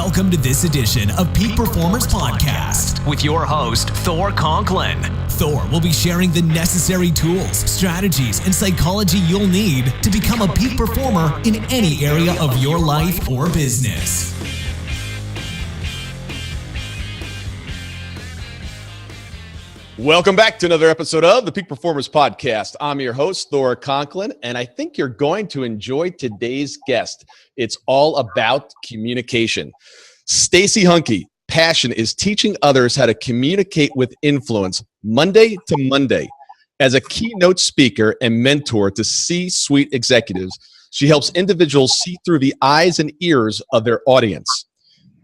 Welcome to this edition of Peak Performers Podcast with your host, Thor Conklin. Thor will be sharing the necessary tools, strategies, and psychology you'll need to become a peak performer in any area of your life or business. Welcome back to another episode of the Peak Performers Podcast. I'm your host, Thor Conklin, and I think you're going to enjoy today's guest. It's all about communication. STACEY HANKE'S passion is teaching others how to communicate with influence Monday to Monday. As a keynote speaker and mentor to C-suite executives, she helps individuals see through the eyes and ears of their audience.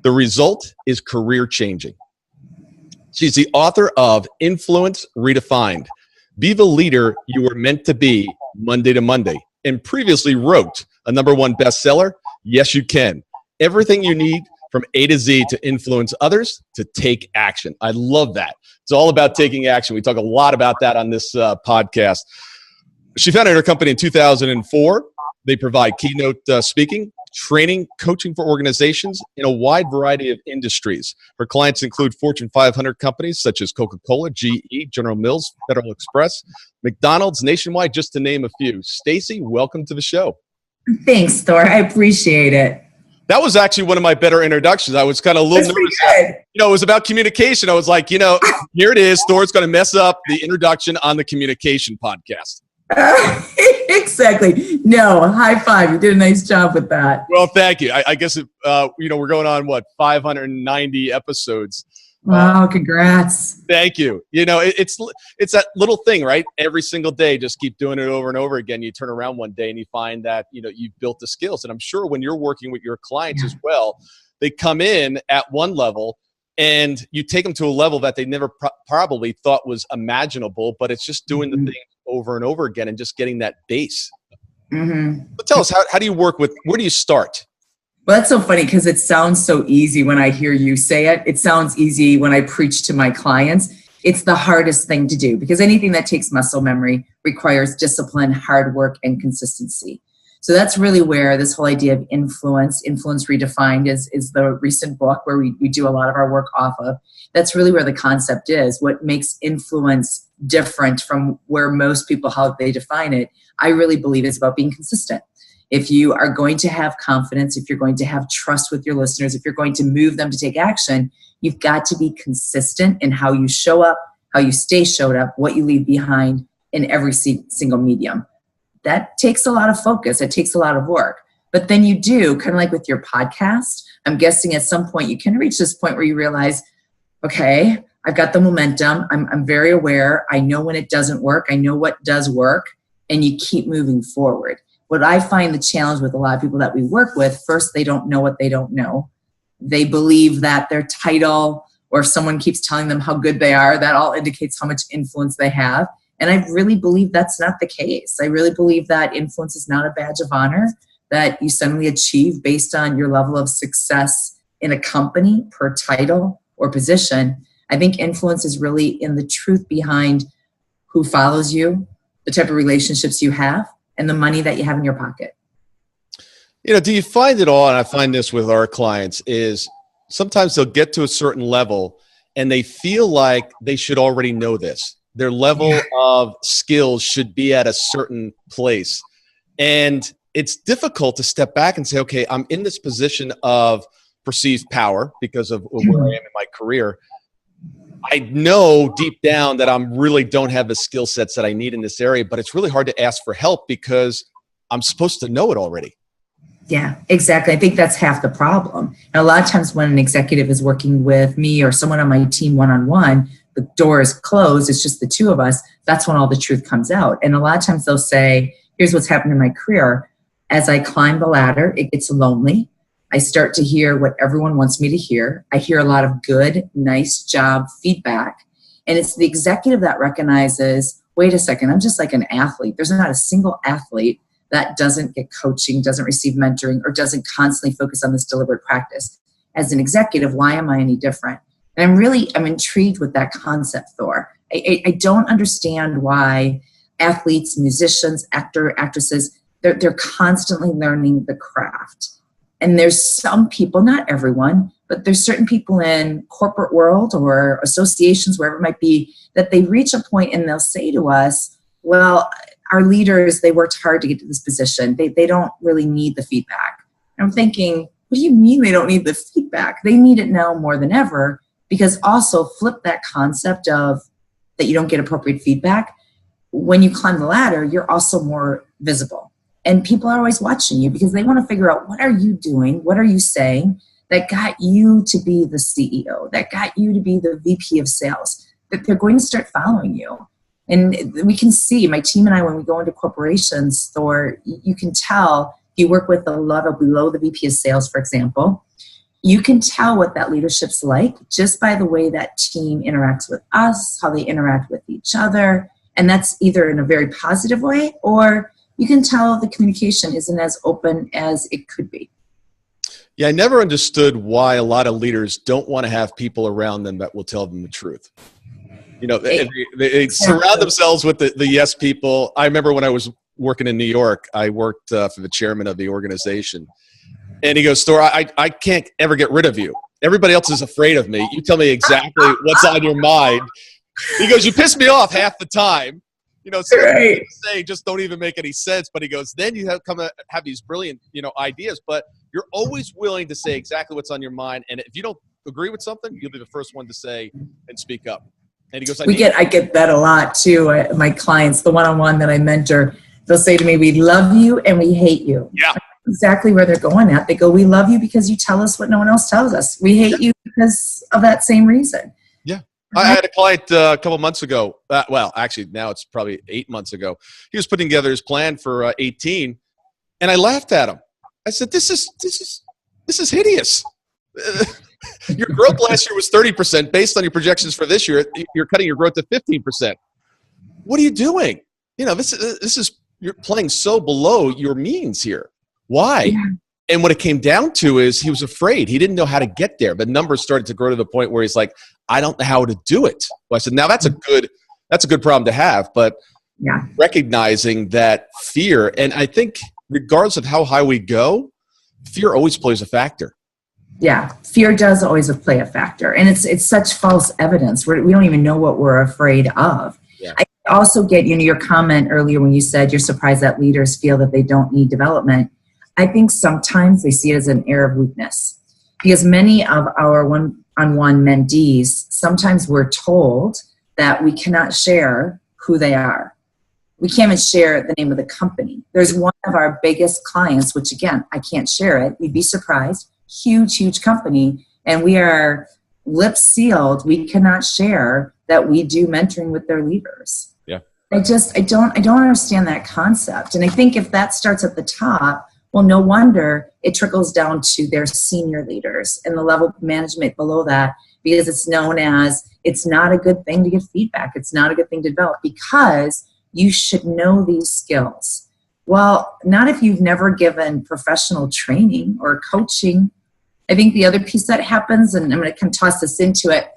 The result is career-changing. She's the author of Influence Redefined, Be the Leader You Were Meant to Be Monday to Monday, and previously wrote a #1 bestseller, Yes You Can. Everything you need from A to Z to influence others to take action. I love that. It's all about taking action. We talk a lot about that on this podcast. She founded her company in 2004. They provide keynote speaking, training, coaching for organizations in a wide variety of industries. Her clients include Fortune 500 companies such as Coca-Cola, GE, General Mills, Federal Express, McDonald's, Nationwide, just to name a few. STACEY, welcome to the show. Thanks, Thor. I appreciate it. That was actually one of my better introductions. I was kind of a little nervous. It was about communication. I was like, here it is. Thor's going to mess up the introduction on the communication podcast. Exactly. No, high five. You did a nice job with that. Well, thank you. I guess, we're going on, 590 episodes. Wow, congrats. Thank you. It's that little thing, right? Every single day, just keep doing it over and over again. You turn around one day and you find that, you've built the skills. And I'm sure when you're working with your clients as well, they come in at one level and you take them to a level that they never probably thought was imaginable, but it's just doing the thing over and over again and just getting that base. But tell us, how do you work with, where do you start? Well, that's so funny because it sounds so easy when I hear you say it. It sounds easy when I preach to my clients. It's the hardest thing to do because anything that takes muscle memory requires discipline, hard work, and consistency. So that's really where this whole idea of Influence Redefined is the recent book where we do a lot of our work off of. That's really where the concept is. What makes influence different from where most people, how they define it, I really believe it's about being consistent. If you are going to have confidence, if you're going to have trust with your listeners, if you're going to move them to take action, you've got to be consistent in how you show up, how you stay showed up, what you leave behind in every single medium. That takes a lot of focus. It takes a lot of work. But then you do, kind of like with your podcast, I'm guessing at some point you can reach this point where you realize, okay, I've got the momentum. I'm very aware. I know when it doesn't work. I know what does work. And you keep moving forward. What I find the challenge with a lot of people that we work with, first, they don't know what they don't know. They believe that their title, or if someone keeps telling them how good they are, that all indicates how much influence they have. And I really believe that's not the case. I really believe that influence is not a badge of honor that you suddenly achieve based on your level of success in a company per title or position. I think influence is really in the truth behind who follows you, the type of relationships you have, and the money that you have in your pocket. Do you find it all, and I find this with our clients, is sometimes they'll get to a certain level and they feel like they should already know this. Their level of skills should be at a certain place. And it's difficult to step back and say, okay, I'm in this position of perceived power because of where I am in my career. I know deep down that I really don't have the skill sets that I need in this area, but it's really hard to ask for help because I'm supposed to know it already. Yeah, exactly. I think that's half the problem. And a lot of times when an executive is working with me or someone on my team one-on-one, the door is closed, it's just the two of us, that's when all the truth comes out. And a lot of times they'll say, here's what's happened in my career. As I climb the ladder, it gets lonely. I start to hear what everyone wants me to hear. I hear a lot of good, nice job feedback. And it's the executive that recognizes, wait a second, I'm just like an athlete. There's not a single athlete that doesn't get coaching, doesn't receive mentoring, or doesn't constantly focus on this deliberate practice. As an executive, why am I any different? And I'm intrigued with that concept, Thor. I don't understand why athletes, musicians, actresses, they're constantly learning the craft. And there's some people, not everyone, but there's certain people in corporate world or associations, wherever it might be, that they reach a point and they'll say to us, well, our leaders, they worked hard to get to this position. They don't really need the feedback. And I'm thinking, what do you mean they don't need the feedback? They need it now more than ever, because also flip that concept of that you don't get appropriate feedback. When you climb the ladder, you're also more visible. And people are always watching you because they want to figure out, what are you doing? What are you saying that got you to be the CEO, that got you to be the VP of sales, that they're going to start following you. And we can see, my team and I, when we go into corporations, Thor, you can tell, if you work with a level below the VP of sales, for example, you can tell what that leadership's like just by the way that team interacts with us, how they interact with each other. And that's either in a very positive way, or you can tell the communication isn't as open as it could be. Yeah, I never understood why a lot of leaders don't want to have people around them that will tell them the truth. You know, they surround themselves with the yes people. I remember when I was working in New York, I worked for the chairman of the organization. And he goes, Thor, I can't ever get rid of you. Everybody else is afraid of me. You tell me exactly what's on your mind. He goes, you piss me off half the time. You know, so right. Say just don't even make any sense. But he goes, then you have these brilliant, ideas, but you're always willing to say exactly what's on your mind. And if you don't agree with something, you'll be the first one to say and speak up. And he goes, I get that a lot too. My clients, the one-on-one that I mentor, they'll say to me, we love you and we hate you. Yeah. Exactly where they're going at. They go, we love you because you tell us what no one else tells us. We hate you because of that same reason. Yeah. I had a client a couple months ago. Well, actually, now it's probably 8 months ago. He was putting together his plan for 18, and I laughed at him. I said, "This is hideous. Your growth last year was 30%. Based on your projections for this year, you're cutting your growth to 15%. What are you doing? This is you're playing so below your means here. Why?" Yeah. And what it came down to is he was afraid. He didn't know how to get there. The numbers started to grow to the point where he's like, I don't know how to do it. Well, I said, now that's a good problem to have, but recognizing that fear, and I think regardless of how high we go, fear always plays a factor. Yeah, fear does always play a factor. And it's such false evidence. We don't even know what we're afraid of. Yeah. I also get, your comment earlier when you said you're surprised that leaders feel that they don't need development. I think sometimes they see it as an area of weakness, because many of our one-on-one mentees, sometimes we're told that we cannot share who they are. We can't even share the name of the company. There's one of our biggest clients, which again, I can't share it. You'd be surprised. Huge company. And we are lips sealed. We cannot share that we do mentoring with their leaders. Yeah. I don't understand that concept. And I think if that starts at the top, well, no wonder it trickles down to their senior leaders and the level of management below that, because it's known as, it's not a good thing to get feedback. It's not a good thing to develop because you should know these skills. Well, not if you've never given professional training or coaching. I think the other piece that happens, and I'm going to kind of toss this into it,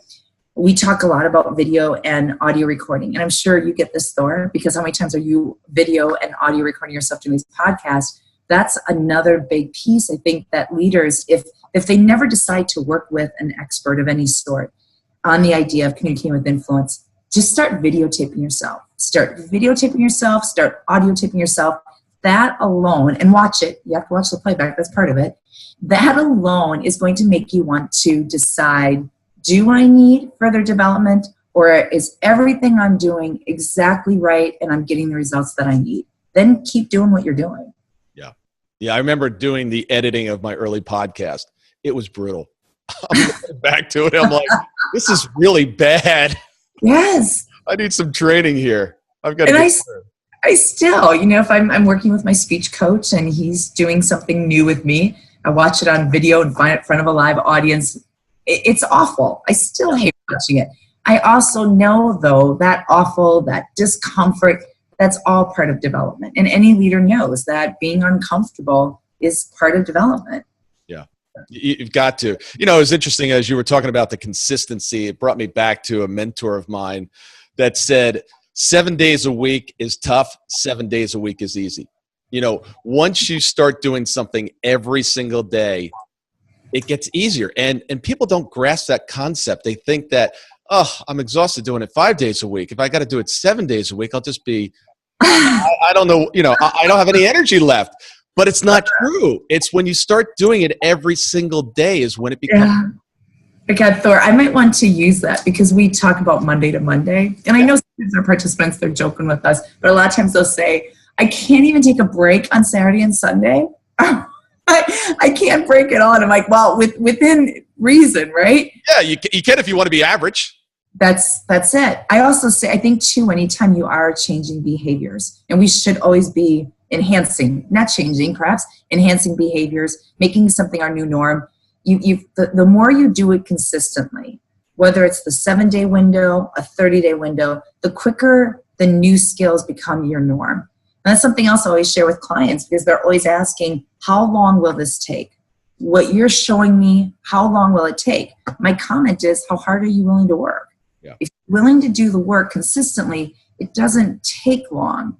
we talk a lot about video and audio recording. And I'm sure you get this, Thor, because how many times are you video and audio recording yourself doing these podcasts? That's another big piece. I think that leaders, if they never decide to work with an expert of any sort on the idea of communicating with influence, just start videotaping yourself. Start videotaping yourself, start audio taping yourself. That alone, and watch it. You have to watch the playback. That's part of it. That alone is going to make you want to decide, do I need further development, or is everything I'm doing exactly right and I'm getting the results that I need? Then keep doing what you're doing. Yeah, I remember doing the editing of my early podcast. It was brutal. I'm going back to it. I'm like, this is really bad. Yes. I need some training here. I've got to get I still, if I'm working with my speech coach and he's doing something new with me, I watch it on video and find it in front of a live audience. It's awful. I still hate watching it. I also know, though, that awful, that discomfort, that's all part of development. And any leader knows that being uncomfortable is part of development. Yeah, you've got to. It was interesting as you were talking about the consistency. It brought me back to a mentor of mine that said, 7 days a week is tough, 7 days a week is easy. Once you start doing something every single day, it gets easier. And people don't grasp that concept. They think that, I'm exhausted doing it 5 days a week. If I got to do it 7 days a week, I'll just be, I don't know, I don't have any energy left. But it's not true. It's when you start doing it every single day is when it becomes. Yeah. Okay, Thor, I might want to use that because we talk about Monday to Monday. And I know sometimes our participants, they're joking with us, but a lot of times they'll say, I can't even take a break on Saturday and Sunday. I can't break it all. And I'm like, well, within reason, right? Yeah, you can if you want to be average. That's it. I also say, I think too, anytime you are changing behaviors, and we should always be enhancing, not changing, perhaps enhancing behaviors, making something our new norm. The more you do it consistently, whether it's the 7-day window, a 30-day window, the quicker the new skills become your norm. And that's something else I always share with clients because they're always asking, how long will this take? What you're showing me, how long will it take? My comment is, how hard are you willing to work? Yeah. If you're willing to do the work consistently, it doesn't take long.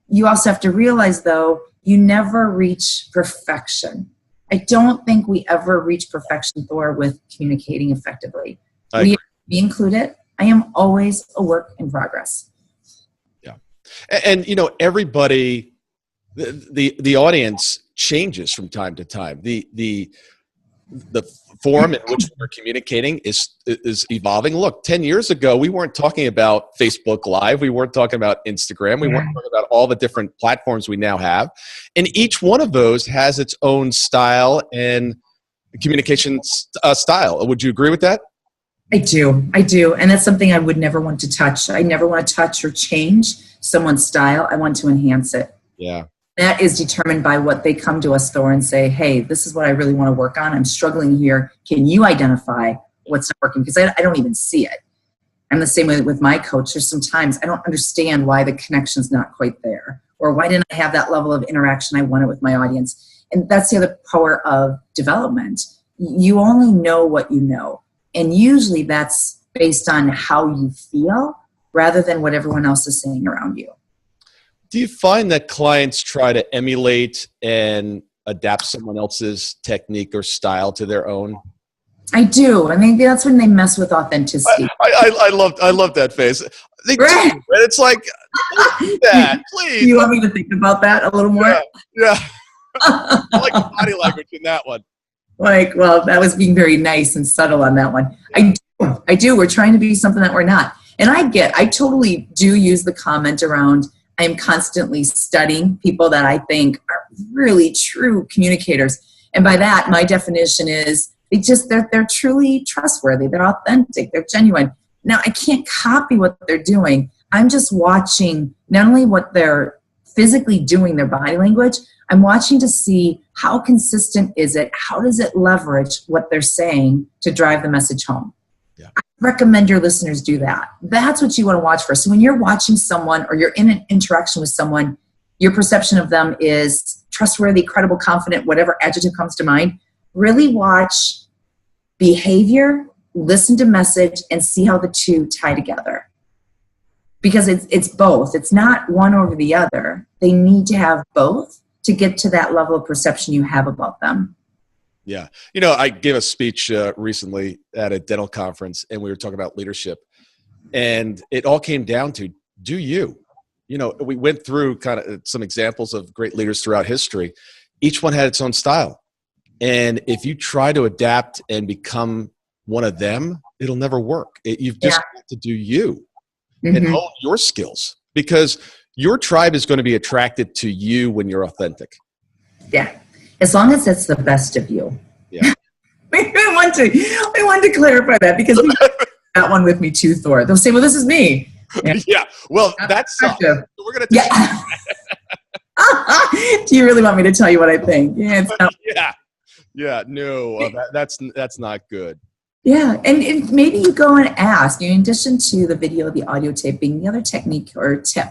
You also have to realize, though, you never reach perfection. I don't think we ever reach perfection, Thor, with communicating effectively. We include it. I am always a work in progress. Yeah. And everybody, the audience changes from time to time. The form in which we're communicating is evolving. Look, 10 years ago, we weren't talking about Facebook Live. We weren't talking about Instagram. We weren't talking about all the different platforms we now have. And each one of those has its own style and communication style. Would you agree with that? I do. And that's something I would never want to touch. I never want to touch or change someone's style. I want to enhance it. Yeah. That is determined by what they come to us, Thor, and say, hey, this is what I really want to work on. I'm struggling here. Can you identify what's not working? Because I don't even see it. I'm the same way with my coach. There's sometimes I don't understand why the connection's not quite there, or why didn't I have that level of interaction I wanted with my audience? And that's the other power of development. You only know what you know. And usually that's based on how you feel rather than what everyone else is saying around you. Do you find that clients try to emulate and adapt someone else's technique or style to their own? I do. I mean, that's when they mess with authenticity. I love that phase. They do, and it's like, don't do that, please. You want me to think about that a little more? Yeah. I like the body language in that one. Well, that was being very nice and subtle on that one. I do. We're trying to be something that we're not. And I totally do use the comment around, I'm constantly studying people that I think are really true communicators. And by that, my definition is they're truly trustworthy. They're authentic. They're genuine. Now, I can't copy what they're doing. I'm just watching not only what they're physically doing, their body language, I'm watching to see how consistent is it? How does it leverage what they're saying to drive the message home? Yeah. I recommend your listeners do that. That's what you want to watch for. So when you're watching someone or you're in an interaction with someone, your perception of them is trustworthy, credible, confident, whatever adjective comes to mind. Really watch behavior, listen to message, and see how the two tie together. Because it's both. It's not one over the other. They need to have both to get to that level of perception you have about them. Yeah. I gave a speech recently at a dental conference, and we were talking about leadership. And it all came down to, do you? We went through kind of some examples of great leaders throughout history. Each one had its own style. And if you try to adapt and become one of them, it'll never work. You've just got to do you and hone your skills, because your tribe is going to be attracted to you when you're authentic. Yeah. As long as it's the best of you. Yeah. I want to clarify that because we that one with me too, Thor. They'll say, well, this is me. Yeah. Well, that's so we're going to Do you really want me to tell you what I think? Yeah. Yeah. No, that's not good. Yeah. And maybe you go and ask, in addition to the video, the audio taping, the other technique or tip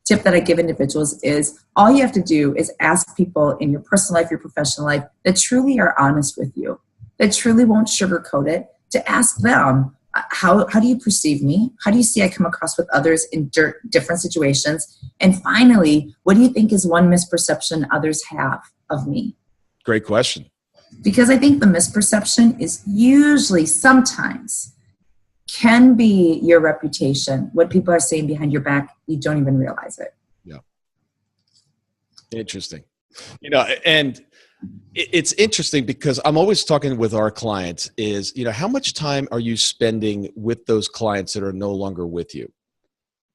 that I give individuals is all you have to do is ask people in your personal life, your professional life, that truly are honest with you, that truly won't sugarcoat it, to ask them, How do you perceive me? How do you see I come across with others in different situations? And finally, what do you think is one misperception others have of me? Great question. Because I think the misperception is usually sometimes can be your reputation. What people are saying behind your back, you don't even realize it. Yeah. Interesting. And it's interesting because I'm always talking with our clients is, how much time are you spending with those clients that are no longer with you?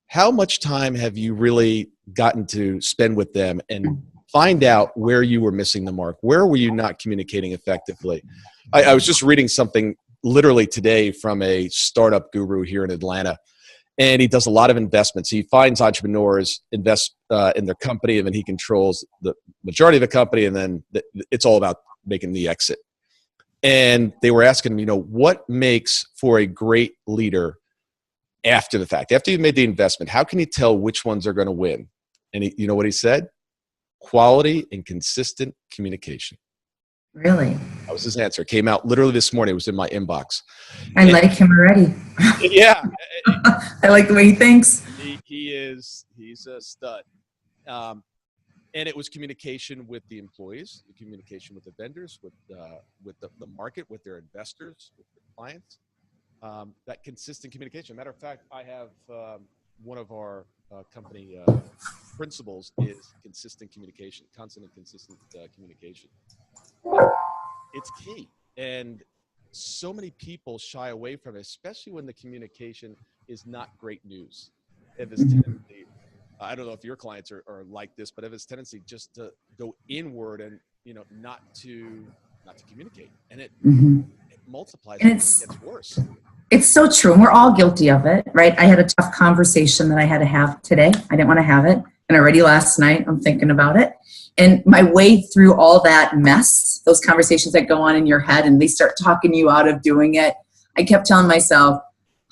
How much time have you really gotten to spend with them and find out where you were missing the mark? Where were you not communicating effectively? I was just reading something literally today from a startup guru here in Atlanta, and he does a lot of investments. He finds entrepreneurs, invest in their company, and then he controls the majority of the company, and then it's all about making the exit. And they were asking him, what makes for a great leader after the fact? After you've made the investment, how can you tell which ones are going to win? And you know what he said? Quality and consistent communication. Really? That was his answer. It came out literally this morning. It was in my inbox. I like him already. Yeah. I like the way he thinks. He's a stud. And it was communication with the employees, the communication with the vendors, with the market, with their investors, with their clients. That consistent communication. Matter of fact, I have one of our company principles is consistent communication, constant and consistent communication. It's key. And so many people shy away from it, especially when the communication is not great news. If it's tendency, I don't know if your clients are like this, but if it's tendency just to go inward and not to communicate, and it multiplies and it gets worse. It's so true. And we're all guilty of it, right? I had a tough conversation that I had to have today. I didn't want to have it. And already last night, I'm thinking about it. And my way through all that mess, those conversations that go on in your head and they start talking you out of doing it, I kept telling myself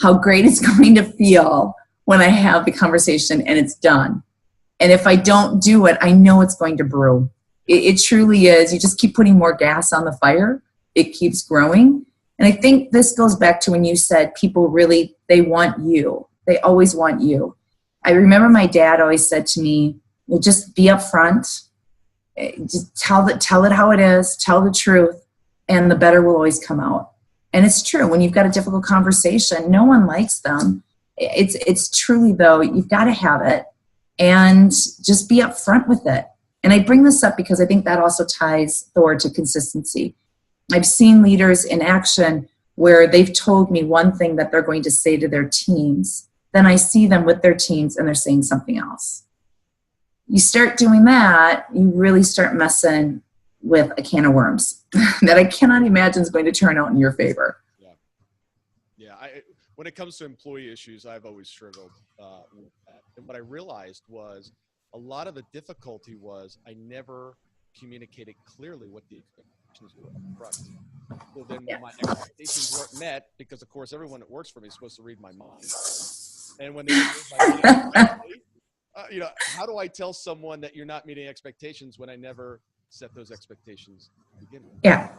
how great it's going to feel when I have the conversation and it's done. And if I don't do it, I know it's going to brew. It truly is. You just keep putting more gas on the fire. It keeps growing. And I think this goes back to when you said people really, they want you. They always want you. I remember my dad always said to me, just be upfront. Just tell it how it is. Tell the truth. And the better will always come out. And it's true. When you've got a difficult conversation, no one likes them. It's truly, though, you've got to have it. And just be upfront with it. And I bring this up because I think that also ties, Thor, to consistency. I've seen leaders in action where they've told me one thing that they're going to say to their teams. Then I see them with their teams and they're saying something else. You start doing that, you really start messing with a can of worms that I cannot imagine is going to turn out in your favor. Yeah. When it comes to employee issues, I've always struggled with that. And what I realized was a lot of the difficulty was I never communicated clearly what the expectations were up front. So then when my expectations weren't met, because of course everyone that works for me is supposed to read my mind. And when they didn't read my mind, how do I tell someone that you're not meeting expectations when I never set those expectations to begin with? Yeah.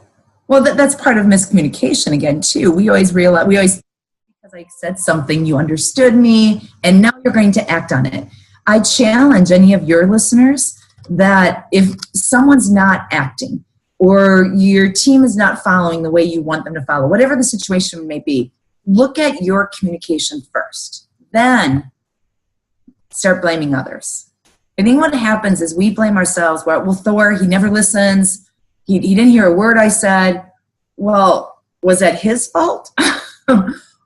Well, that's part of miscommunication again, too. We always because I said something, you understood me, and now you're going to act on it. I challenge any of your listeners that if someone's not acting or your team is not following the way you want them to follow, whatever the situation may be, look at your communication first. Then start blaming others. I think what happens is we blame ourselves. Well, Thor, he never listens. He didn't hear a word I said. Well, was that his fault?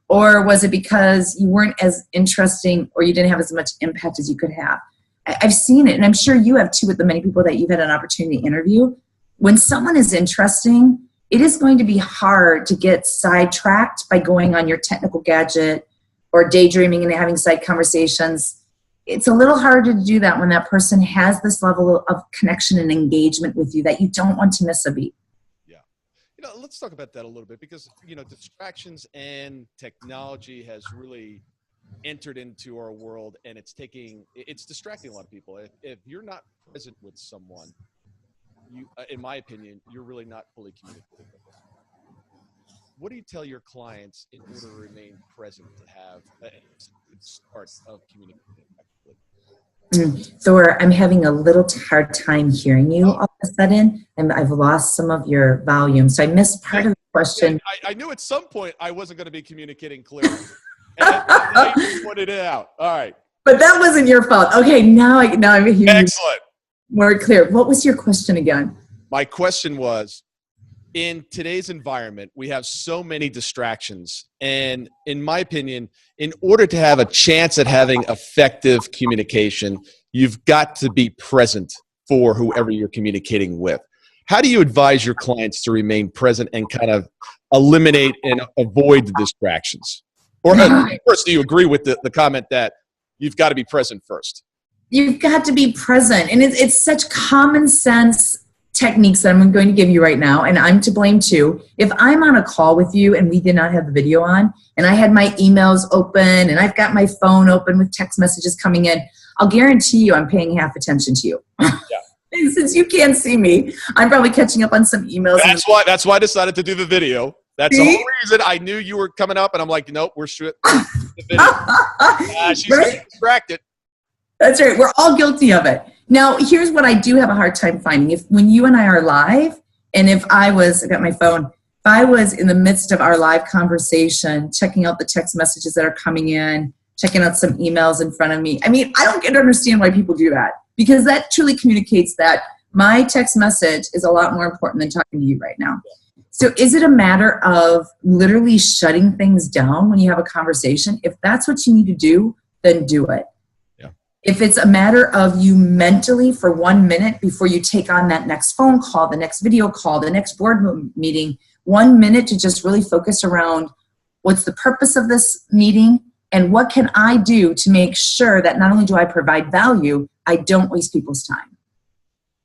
Or was it because you weren't as interesting or you didn't have as much impact as you could have? I've seen it, and I'm sure you have too with the many people that you've had an opportunity to interview. When someone is interesting, it is going to be hard to get sidetracked by going on your technical gadget or daydreaming and having side conversations. It's a little harder to do that when that person has this level of connection and engagement with you that you don't want to miss a beat. Yeah. Let's talk about that a little bit because, distractions and technology has really entered into our world and it's distracting a lot of people. If you're not present with someone, you, in my opinion, you're really not fully communicating with them. what do you tell your clients in order to remain present to have a good start of communicating effectively? Thor, I'm having a little hard time hearing you all of a sudden, and I've lost some of your volume. So I missed part of the question. I knew at some point I wasn't going to be communicating clearly. And now you pointed it out. All right. But that wasn't your fault. Okay, now I'm hearing you Excellent. more clear. What was your question again? My question was, in today's environment, we have so many distractions. And in my opinion, in order to have a chance at having effective communication, you've got to be present for whoever you're communicating with. How do you advise your clients to remain present and kind of eliminate and avoid the distractions? Or first, do you agree with the comment that you've got to be present first? You've got to be present. And it's such common sense techniques that I'm going to give you right now, and I'm to blame too. If I'm on a call with you and we did not have the video on, and I had my emails open, and I've got my phone open with text messages coming in, I'll guarantee you I'm paying half attention to you. Yeah. Since you can't see me, I'm probably catching up on some emails. That's why I decided to do the video. That's the whole reason. I knew you were coming up, and I'm like, nope, we're shooting the video. She's right? Distracted. That's right. We're all guilty of it. Now, here's what I do have a hard time finding. When you and I are live, and I got my phone, if I was in the midst of our live conversation, checking out the text messages that are coming in, checking out some emails in front of me. I mean, I don't get to understand why people do that, because that truly communicates that my text message is a lot more important than talking to you right now. So is it a matter of literally shutting things down when you have a conversation? If that's what you need to do, then do it. If it's a matter of you mentally for 1 minute before you take on that next phone call, the next video call, the next board meeting, 1 minute to just really focus around what's the purpose of this meeting and what can I do to make sure that not only do I provide value, I don't waste people's time.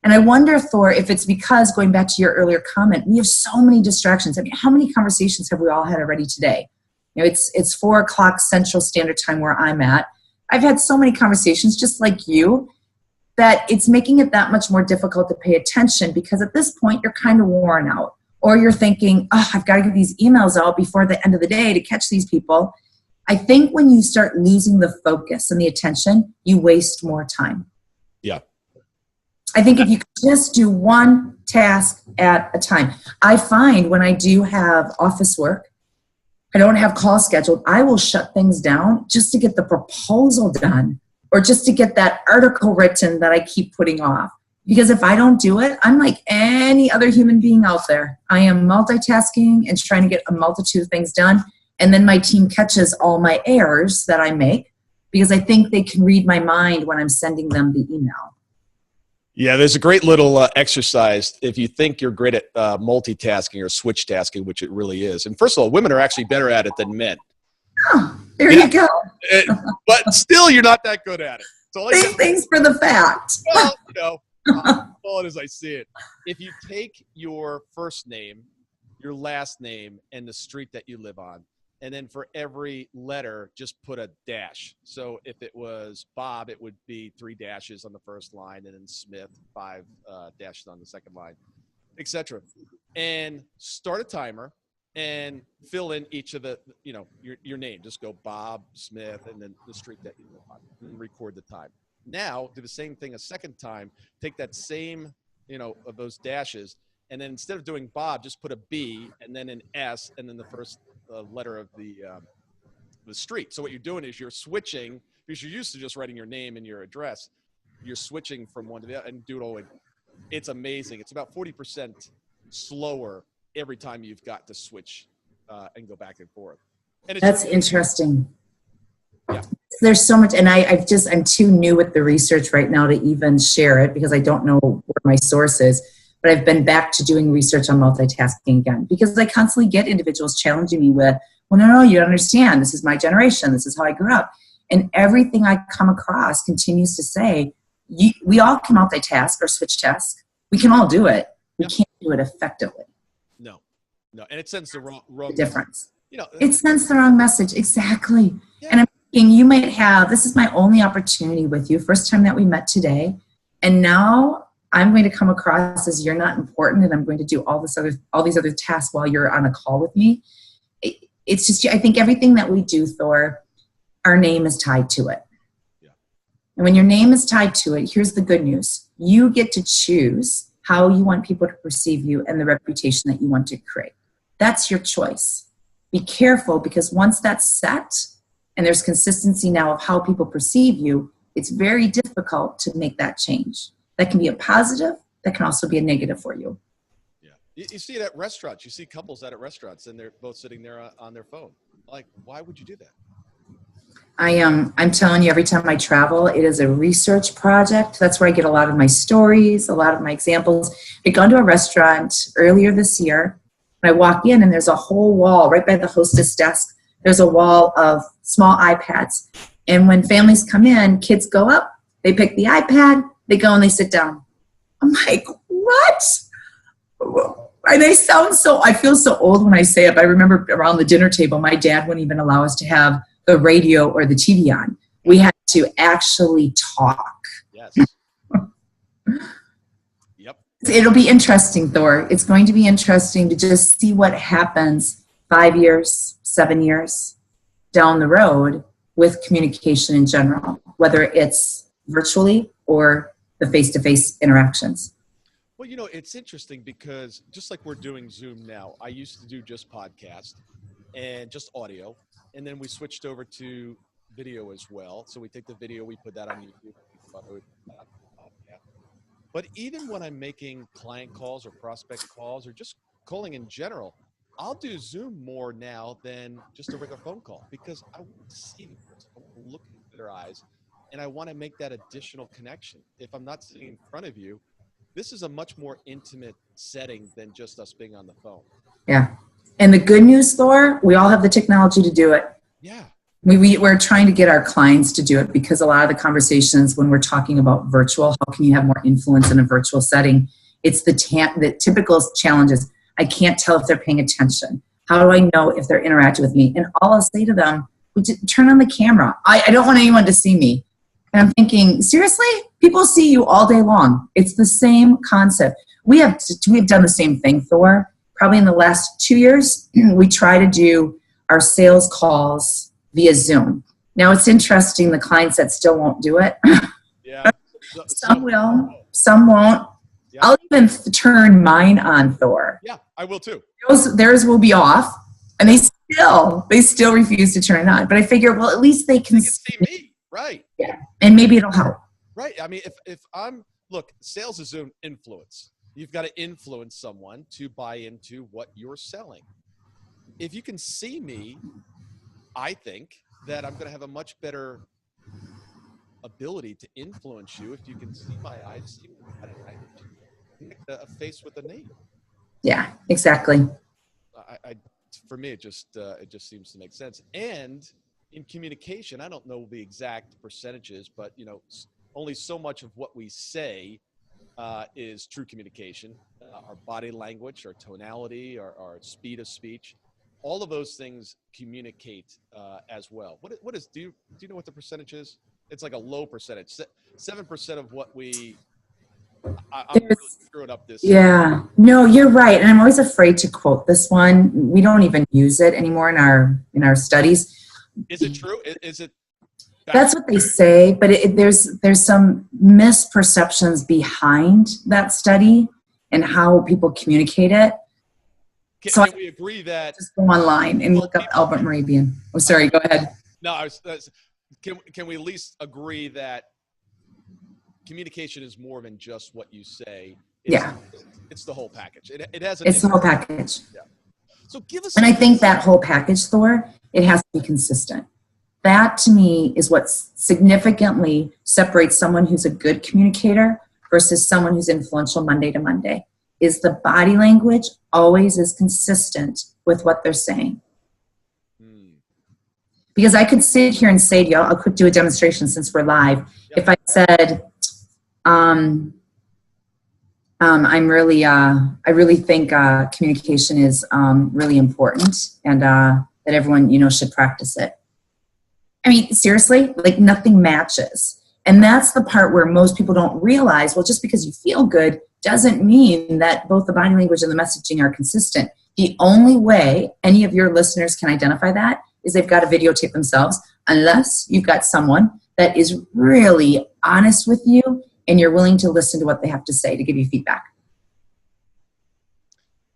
And I wonder, Thor, if it's because, going back to your earlier comment, we have so many distractions. I mean, how many conversations have we all had already today? You know, it's 4 o'clock Central Standard Time where I'm at. I've had so many conversations just like you that it's making it that much more difficult to pay attention, because at this point you're kind of worn out, or you're thinking, oh, I've got to get these emails out before the end of the day to catch these people. I think when you start losing the focus and the attention, you waste more time. Yeah. I think if you could just do one task at a time. I find when I do have office work, I don't have calls scheduled, I will shut things down just to get the proposal done, or just to get that article written that I keep putting off. Because if I don't do it, I'm like any other human being out there. I am multitasking and trying to get a multitude of things done. And then my team catches all my errors that I make, because I think they can read my mind when I'm sending them the email. Yeah, there's a great little exercise if you think you're great at multitasking or switch tasking, which it really is. And first of all, women are actually better at it than men. Oh, there you go. But still, you're not that good at it. So Same things for the fact. Well, I'll call it as I see it. If you take your first name, your last name, and the street that you live on, and then for every letter, just put a dash. So if it was Bob, it would be 3 dashes on the first line, and then Smith, 5 dashes on the second line, etc. And start a timer and fill in each of the, your name. Just go Bob, Smith, and then the street that you live on, and record the time. Now do the same thing a second time. Take that same, of those dashes, and then instead of doing Bob, just put a B and then an S and then the first letter of the street. So what you're doing is you're switching, because you're used to just writing your name and your address. You're switching from one to the other and do it all. It's amazing. It's about 40% slower every time you've got to switch and go back and forth. And That's interesting. Yeah. There's so much, and I'm too new with the research right now to even share it, because I don't know where my source is. But I've been back to doing research on multitasking again, because I constantly get individuals challenging me with, well, no, you don't understand. This is my generation. This is how I grew up. And everything I come across continues to say, we all can multitask or switch task. We can all do it. We can't do it effectively. No. And it sends the wrong difference. It sends the wrong message. Exactly. Yeah. And I'm thinking this is my only opportunity with you, first time that we met today. And now I'm going to come across as you're not important, and I'm going to do all these other tasks while you're on a call with me. It's just, I think everything that we do, Thor, our name is tied to it. Yeah. And when your name is tied to it, here's the good news. You get to choose how you want people to perceive you and the reputation that you want to create. That's your choice. Be careful, because once that's set and there's consistency now of how people perceive you, it's very difficult to make that change. That can be a positive. That can also be a negative for you. You see it at restaurants. You see couples out at restaurants, and they're both sitting there on their phone. Like, why would you do that? I'm telling you, every time I travel, it is a research project. That's where I get a lot of my stories, a lot of my examples. I'd gone to a restaurant earlier this year, and I walk in, and there's a whole wall right by the hostess desk. There's a wall of small iPads. And when families come in, kids go up, they pick the iPad, they go and they sit down. I'm like, what? And I feel so old when I say it, but I remember around the dinner table, my dad wouldn't even allow us to have the radio or the TV on. We had to actually talk. Yes. Yep. It'll be interesting, Thor. It's going to be interesting to just see what happens 5 years, 7 years down the road with communication in general, whether it's virtually or the face-to-face interactions. Well, it's interesting because just like we're doing Zoom now, I used to do just podcast and just audio. And then we switched over to video as well. So we take the video, we put that on YouTube. But even when I'm making client calls or prospect calls or just calling in general, I'll do Zoom more now than just a regular phone call, because I want to see the person, I want to look into their eyes, and I want to make that additional connection. If I'm not sitting in front of you, this is a much more intimate setting than just us being on the phone. Yeah. And the good news, Thor, we all have the technology to do it. Yeah. We're trying to get our clients to do it, because a lot of the conversations when we're talking about virtual, how can you have more influence in a virtual setting? It's the typical challenges. I can't tell if they're paying attention. How do I know if they're interacting with me? And all I'll say to them, turn on the camera. I don't want anyone to see me. And I'm thinking, seriously? People see you all day long. It's the same concept. We've done the same thing, Thor. Probably in the last 2 years, we try to do our sales calls via Zoom. Now, it's interesting, the clients that still won't do it. Yeah. Some will, some won't. Yeah. I'll even turn mine on, Thor. Yeah, I will too. Theirs will be off, and they still refuse to turn it on. But I figure, well, at least they can see me. Right. Yeah. And maybe it'll help. Right. I mean, if sales is an influence. You've got to influence someone to buy into what you're selling. If you can see me, I think that I'm going to have a much better ability to influence you if you can see my eyes, see my body, connect a face with a name. Yeah, exactly. For me, it just seems to make sense. And in communication, I don't know the exact percentages, but only so much of what we say is true communication. Our body language, our tonality, our speed of speech, all of those things communicate as well. What is? Do you know what the percentage is? It's like a low percentage. 7% of what we. I'm really screwing up this. Yeah, no, you're right, and I'm always afraid to quote this one. We don't even use it anymore in our studies. Is it true? Is it? That's what they say, but there's some misperceptions behind that study and how people communicate it. Can we agree that? Just go online and look up Albert Mehrabian. Oh, sorry, go ahead. No, can we at least agree that communication is more than just what you say? It's the whole package. It's the whole package. Yeah. So give us. And I think that whole package, Thor, it has to be consistent. That, to me, is what significantly separates someone who's a good communicator versus someone who's influential Monday to Monday, is the body language always is consistent with what they're saying. Because I could sit here and say to you, I could do a demonstration since we're live. Yep. If I said, I really think communication is really important, and that everyone, should practice it. I mean, seriously, like nothing matches. And that's the part where most people don't realize, well, just because you feel good doesn't mean that both the body language and the messaging are consistent. The only way any of your listeners can identify that is they've got to videotape themselves, unless you've got someone that is really honest with you and you're willing to listen to what they have to say to give you feedback.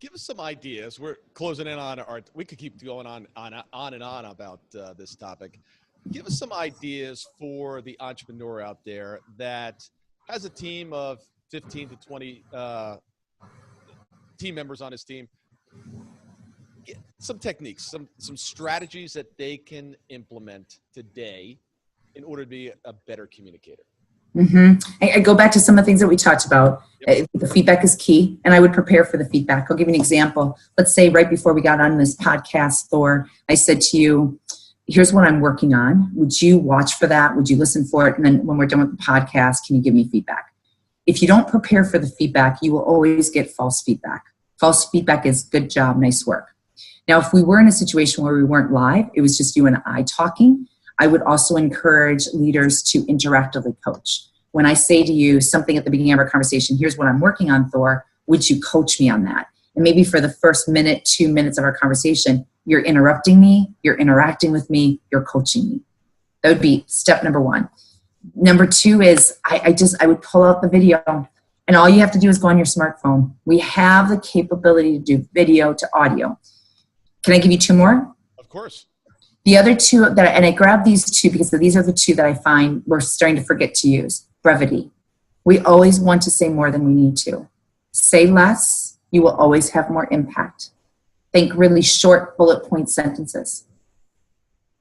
Give us some ideas. We're closing in on we could keep going on and on about this topic. Give us some ideas for the entrepreneur out there that has a team of 15 to 20 team members on his team. Get some techniques, some strategies that they can implement today in order to be a better communicator. I go back to some of the things that we talked about. Yep. The feedback is key, and I would prepare for the feedback. I'll give you an example. Let's say right before we got on this podcast, Thor, I said to you, here's what I'm working on. Would you watch for that? Would you listen for it? And then when we're done with the podcast, can you give me feedback? If you don't prepare for the feedback, you will always get false feedback. False feedback is good job, nice work. Now, if we were in a situation where we weren't live, it was just you and I talking, I would also encourage leaders to interactively coach. When I say to you something at the beginning of our conversation, here's what I'm working on, Thor, would you coach me on that? And maybe for the first minute, 2 minutes of our conversation, you're interrupting me, you're interacting with me, you're coaching me. That would be step number one. Number two is I would pull out the video, and all you have to do is go on your smartphone. We have the capability to do video to audio. Can I give you two more? Of course. The other two and I grabbed these two because these are the two that I find we're starting to forget to use. Brevity. We always want to say more than we need to. Say less, you will always have more impact. Think really short bullet point sentences.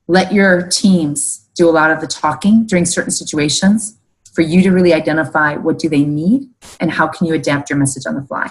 Let your teams do a lot of the talking during certain situations for you to really identify what do they need and how can you adapt your message on the fly.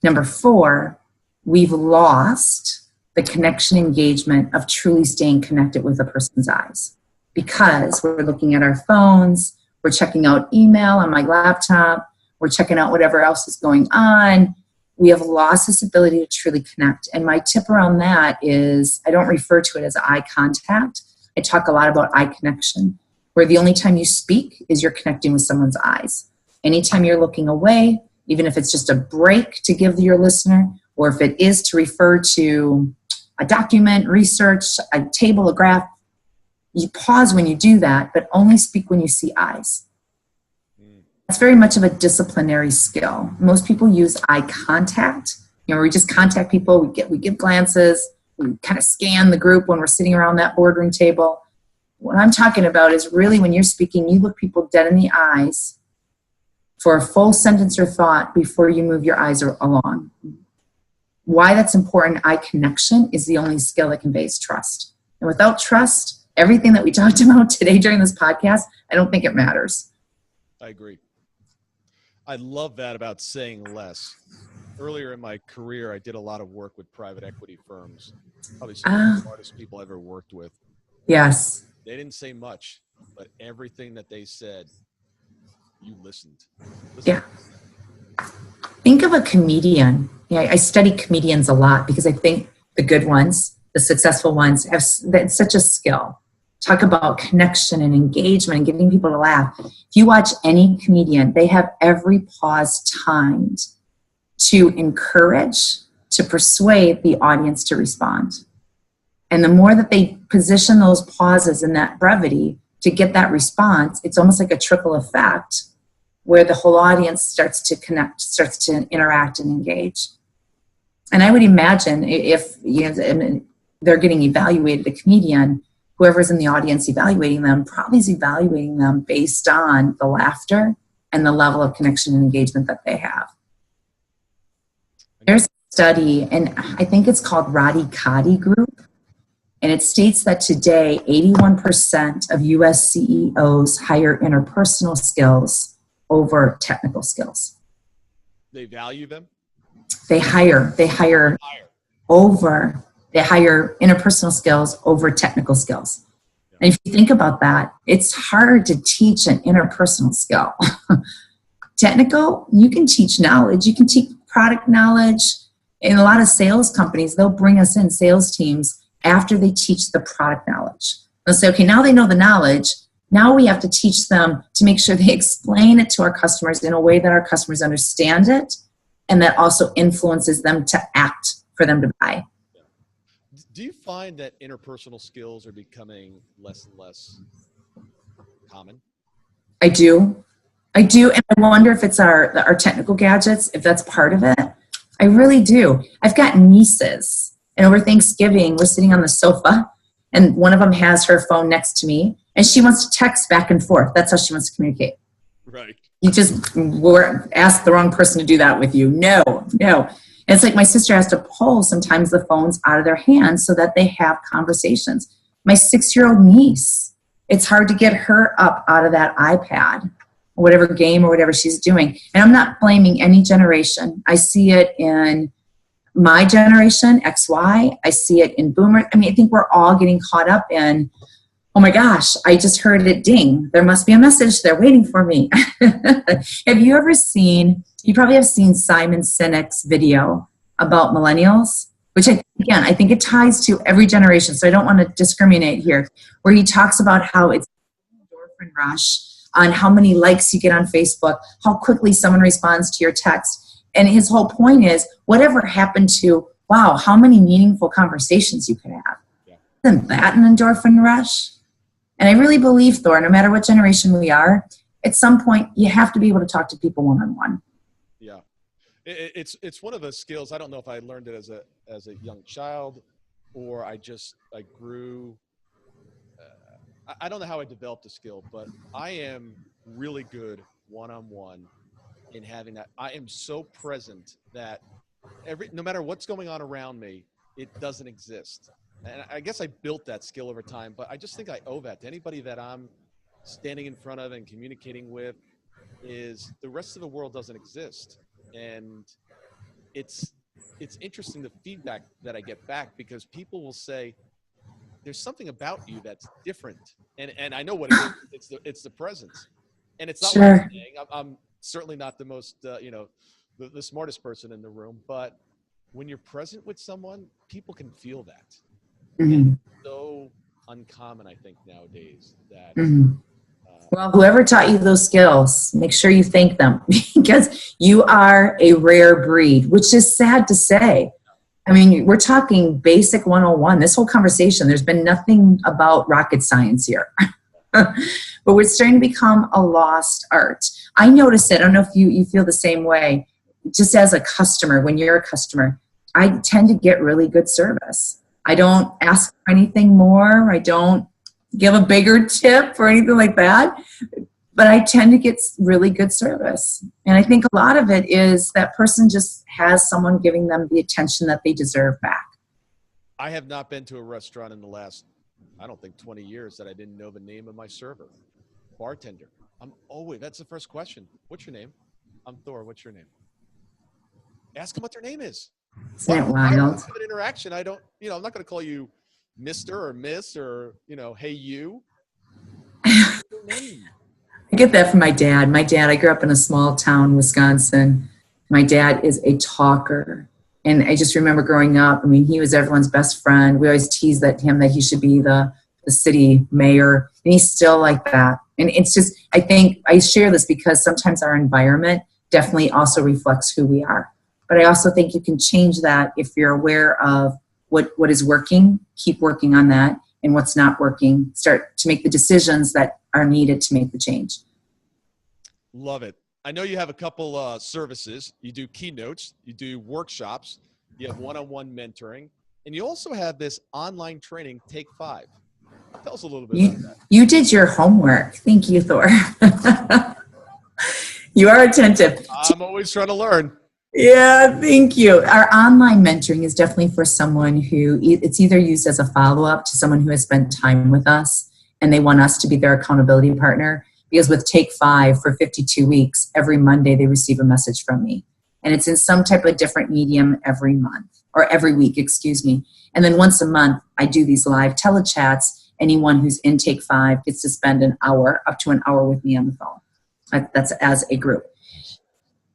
Number 4, we've lost the connection engagement of truly staying connected with a person's eyes because we're looking at our phones, we're checking out email on my laptop, we're checking out whatever else is going on. We have lost this ability to truly connect. And my tip around that is I don't refer to it as eye contact. I talk a lot about eye connection, where the only time you speak is you're connecting with someone's eyes. Anytime you're looking away, even if it's just a break to give your listener, or if it is to refer to a document, research, a table, a graph, you pause when you do that, but only speak when you see eyes. That's very much of a disciplinary skill. Most people use eye contact. We just contact people, we give glances, we kind of scan the group when we're sitting around that boardroom table. What I'm talking about is really when you're speaking, you look people dead in the eyes for a full sentence or thought before you move your eyes along. Why that's important, eye connection is the only skill that conveys trust. And without trust, everything that we talked about today during this podcast, I don't think it matters. I agree. I love that about saying less. Earlier in my career, I did a lot of work with private equity firms. Probably some of the smartest people I've ever worked with. Yes. They didn't say much, but everything that they said, you listened. Yeah. Think of a comedian. I study comedians a lot because I think the good ones, the successful ones, that's such a skill. Talk about connection and engagement and getting people to laugh. If you watch any comedian, they have every pause timed to encourage, to persuade the audience to respond. And the more that they position those pauses in that brevity to get that response, it's almost like a trickle effect where the whole audience starts to connect, starts to interact and engage. And I would imagine if they're getting evaluated, a comedian, whoever's in the audience evaluating them probably is evaluating them based on the laughter and the level of connection and engagement that they have. There's a study, and I think it's called Roddy Cotty Group, and it states that today 81% of US CEOs hire interpersonal skills over technical skills. They value them? They hire interpersonal skills over technical skills. Yeah. And if you think about that, it's hard to teach an interpersonal skill. Technical, you can teach knowledge, you can teach product knowledge. In a lot of sales companies, they'll bring us in sales teams after they teach the product knowledge. They'll say, okay, now they know the knowledge, Now we have to teach them to make sure they explain it to our customers in a way that our customers understand it and that also influences them to act for them to buy. Do you find that interpersonal skills are becoming less and less common? I do. And I wonder if it's our technical gadgets, if that's part of it. I really do. I've got nieces, and over Thanksgiving, we're sitting on the sofa, and one of them has her phone next to me, and she wants to text back and forth. That's how she wants to communicate. Right. You just asked the wrong person to do that with you. No. And it's like my sister has to pull sometimes the phones out of their hands so that they have conversations. My 6-year-old niece, it's hard to get her up out of that iPad, or whatever game or whatever she's doing. And I'm not blaming any generation. I see it in my generation, XY. I see it in boomer. I mean, I think we're all getting caught up in, oh my gosh, I just heard it ding. There must be a message there waiting for me. Have you ever seen, you probably have seen Simon Sinek's video about millennials, which I think it ties to every generation. So I don't want to discriminate here, where he talks about how it's an endorphin rush on how many likes you get on Facebook, how quickly someone responds to your text. And his whole point is, whatever happened to, wow, how many meaningful conversations you could have. Yeah. Isn't that an endorphin rush? And I really believe, Thor, no matter what generation we are, at some point you have to be able to talk to people one-on-one. Yeah. It's one of those skills. I don't know if I learned it as a young child, or I grew. I don't know how I developed the skill, but I am really good one-on-one in having that. I am so present that no matter what's going on around me, it doesn't exist. And I guess I built that skill over time, but I just think I owe that to anybody that I'm standing in front of and communicating with. Is the rest of the world doesn't exist. And it's interesting, the feedback that I get back, because people will say, there's something about you that's different. And I know what it is. It's the presence. And it's not Sure. what I'm saying. I'm certainly not the most, the smartest person in the room, but when you're present with someone, people can feel that. Mm-hmm. It's so uncommon, I think, nowadays that. Mm-hmm. Well, whoever taught you those skills, make sure you thank them, because you are a rare breed, which is sad to say. I mean, we're talking basic 101. This whole conversation, there's been nothing about rocket science here. But we're starting to become a lost art. I notice it. I don't know if you feel the same way. Just as a customer, when you're a customer, I tend to get really good service. I don't ask for anything more. I don't give a bigger tip or anything like that. But I tend to get really good service. And I think a lot of it is that person just has someone giving them the attention that they deserve back. I have not been to a restaurant in the last, I don't think, 20 years that I didn't know the name of my server. Bartender. That's the first question. What's your name? I'm Thor. What's your name? Ask them what their name is. Isn't it wild? Have an interaction. I'm not going to call you Mr. or Miss or, hey, you. What's your name? I get that from my dad. I grew up in a small town, Wisconsin. My dad is a talker. And I just remember growing up, I mean, he was everyone's best friend. We always teased him that he should be the city mayor. And he's still like that. And it's just, I think I share this because sometimes our environment definitely also reflects who we are. But I also think you can change that if you're aware of what is working, keep working on that. And what's not working, start to make the decisions that are needed to make the change. Love it. I know you have a couple services. You do keynotes, you do workshops, you have one-on-one mentoring, and you also have this online training, Take 5. Tell us a little bit about that. You did your homework. Thank you, Thor. You are attentive. I'm always trying to learn. Yeah, thank you. Our online mentoring is definitely for someone who, it's either used as a follow-up to someone who has spent time with us and they want us to be their accountability partner. Because with Take 5 for 52 weeks, every Monday they receive a message from me. And it's in some type of different medium every month, or every week, excuse me. And then once a month, I do these live telechats. Anyone who's in Take 5 gets to spend an hour, up to an hour with me on the phone. That's as a group.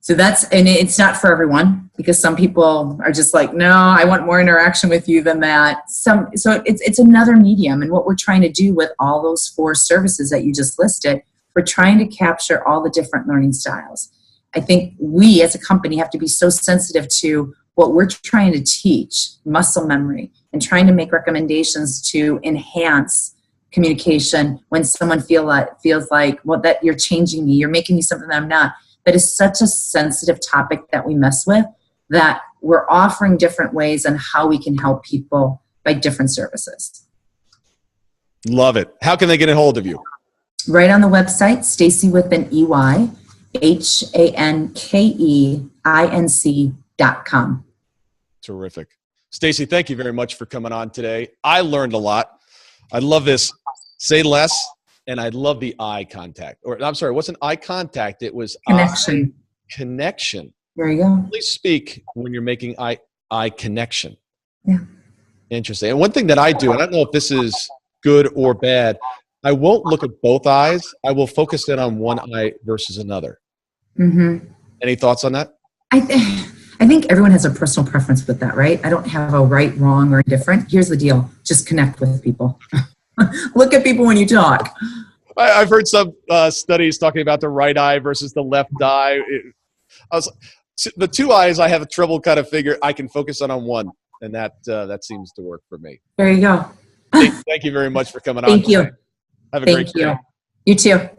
So and it's not for everyone, because some people are just like, no, I want more interaction with you than that. So it's another medium. And what we're trying to do with all those 4 services that you just listed, we're trying to capture all the different learning styles. I think we as a company have to be so sensitive to what we're trying to teach, muscle memory, and trying to make recommendations to enhance communication when someone feels like, well, that you're changing me, you're making me something that I'm not. That is such a sensitive topic that we mess with, that we're offering different ways on how we can help people by different services. Love it. How can they get a hold of you? Right on the website, Stacey with an EY, HANKEINC.com. Terrific. Stacey, thank you very much for coming on today. I learned a lot. I love this. Say less. And I love the eye contact. Or I'm sorry, it wasn't eye contact. It was connection. Connection. There you go. Please speak when you're making eye connection. Yeah. Interesting. And one thing that I do, and I don't know if this is good or bad, I won't look at both eyes. I will focus in on one eye versus another. Mm-hmm. Any thoughts on that? I think everyone has a personal preference with that, right? I don't have a right, wrong, or indifferent. Here's the deal. Just connect with people. Look at people when you talk. I've heard some studies talking about the right eye versus the left eye. The 2 eyes, I have trouble kind of figure. I can focus on one, and that seems to work for me. There you go. Thank you very much for coming on. Thank you. Have a great day. You too.